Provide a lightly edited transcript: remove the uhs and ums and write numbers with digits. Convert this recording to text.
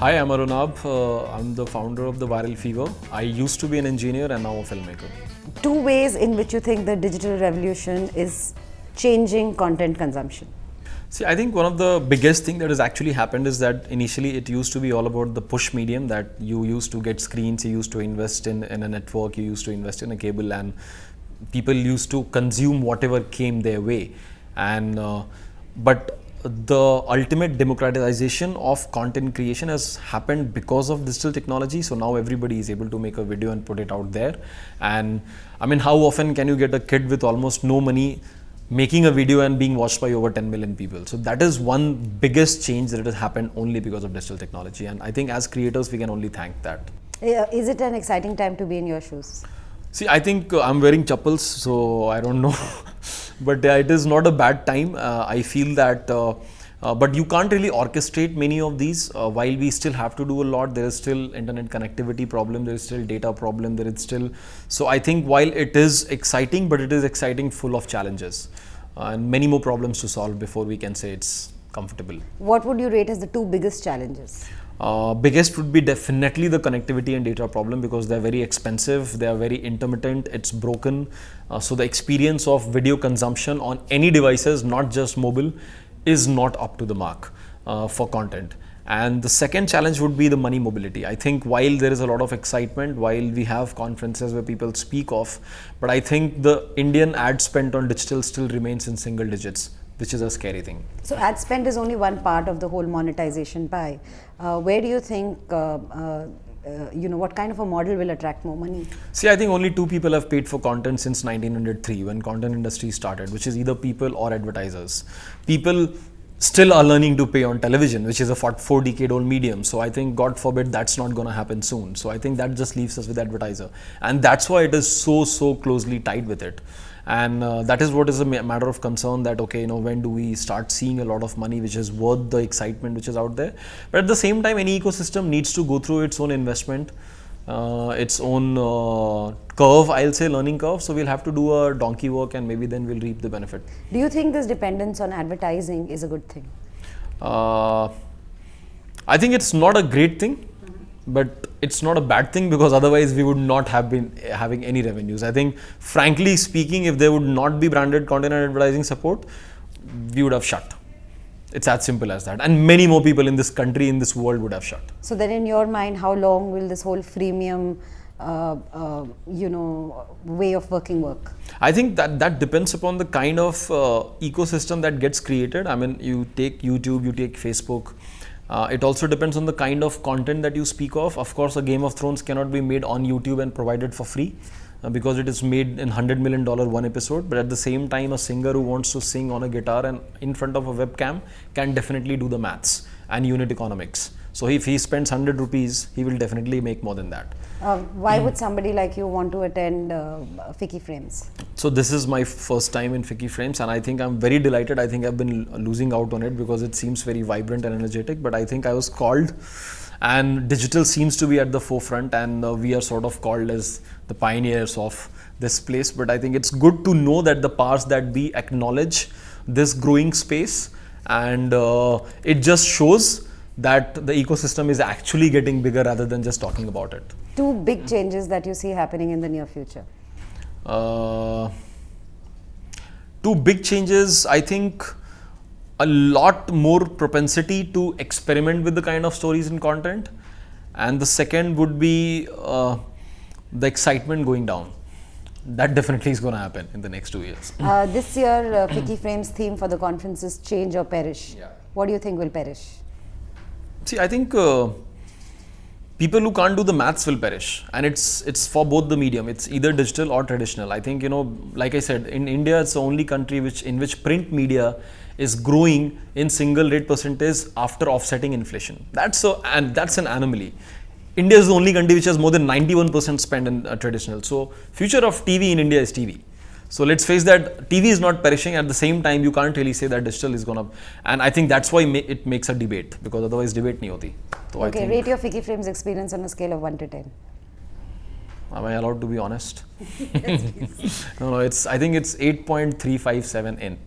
Hi, I'm Anurabh. I'm the founder of The Viral Fever. I used to be an engineer and now a filmmaker. Two ways in which you think the digital revolution is changing content consumption. See, I think one of the biggest thing that has actually happened is that initially it used to be all about the push medium, that you used to get screens, you used to invest in a network, you used to invest in a cable, and people used to consume whatever came their way. But the ultimate democratization of content creation has happened because of digital technology. So now everybody is able to make a video and put it out there. And I mean, how often can you get a kid with almost no money making a video and being watched by over 10 million people? So that is one biggest change that has happened only because of digital technology. And I think as creators, we can only thank that. Is it an exciting time to be in your shoes? See, I think I'm wearing chappals, so I don't know. But it is not a bad time. I feel that, but you can't really orchestrate many of these. While we still have to do a lot, there is still internet connectivity problem, there is still data problem, there is still. So I think while it is exciting, but it is exciting full of challenges and many more problems to solve before we can say it's comfortable. What would you rate as the two biggest challenges? Biggest would be definitely the connectivity and data problem, because they're very expensive, they are very intermittent, it's broken. So the experience of video consumption on any devices, not just mobile, is not up to the mark for content. And the second challenge would be the money mobility. I think while there is a lot of excitement, while we have conferences where people speak of, but I think the Indian ad spend on digital still remains in single digits, which is a scary thing. So ad spend is only one part of the whole monetization pie. Where do you think, what kind of a model will attract more money? See, I think only two people have paid for content since 1903 when content industry started, which is either people or advertisers. People still are learning to pay on television, which is a 4-decade-old medium. So I think, God forbid, that's not going to happen soon. So I think that just leaves us with advertiser. And that's why it is so closely tied with it. And that is what is a matter of concern, that okay, when do we start seeing a lot of money which is worth the excitement which is out there. But at the same time, any ecosystem needs to go through its own investment, its own curve, I'll say, learning curve. So we'll have to do a donkey work, and maybe then we'll reap the benefit. Do you think this dependence on advertising is a good thing? I think it's not a great thing, but it's not a bad thing, because otherwise we would not have been having any revenues. I think, frankly speaking, if there would not be branded content and advertising support, we would have shut. It's as simple as that. And many more people in this country, in this world, would have shut. So then in your mind, how long will this whole freemium way of working work? I think that depends upon the kind of ecosystem that gets created. I mean, you take YouTube, you take Facebook. It also depends on the kind of content that you speak of. Of course, a Game of Thrones cannot be made on YouTube and provided for free, because it is made in $100 million one episode. But at the same time, a singer who wants to sing on a guitar and in front of a webcam can definitely do the maths and unit economics. So if he spends 100 rupees, he will definitely make more than that. Why would somebody like you want to attend Ficci Frames? So this is my first time in Ficci Frames, and I think I'm very delighted. I think I've been losing out on it because it seems very vibrant and energetic, but I think I was called, and digital seems to be at the forefront, and we are sort of called as the pioneers of this place. But I think it's good to know that the powers that be acknowledge this growing space, and it just shows that the ecosystem is actually getting bigger rather than just talking about it. Two big changes that you see happening in the near future. Two big changes, I think a lot more propensity to experiment with the kind of stories and content. And the second would be the excitement going down. That definitely is going to happen in the next 2 years. This year, Ficci Frames theme for the conference is change or perish. Yeah. What do you think will perish? See, I think people who can't do the maths will perish, and it's for both the medium. It's either digital or traditional. I think, like I said, in India, it's the only country in which print media is growing in single rate percentage after offsetting inflation. That's an anomaly. India is the only country which has more than 91% spend in traditional. So future of TV in India is TV. So let's face that TV is not perishing. At the same time, you can't really say that digital is going to, and I think that's why it makes a debate, because otherwise debate nahi hoti. So okay, rate your Ficci Frames experience on a scale of 1 to 10. Am I allowed to be honest? Yes, please. No, I think it's 8.357 in.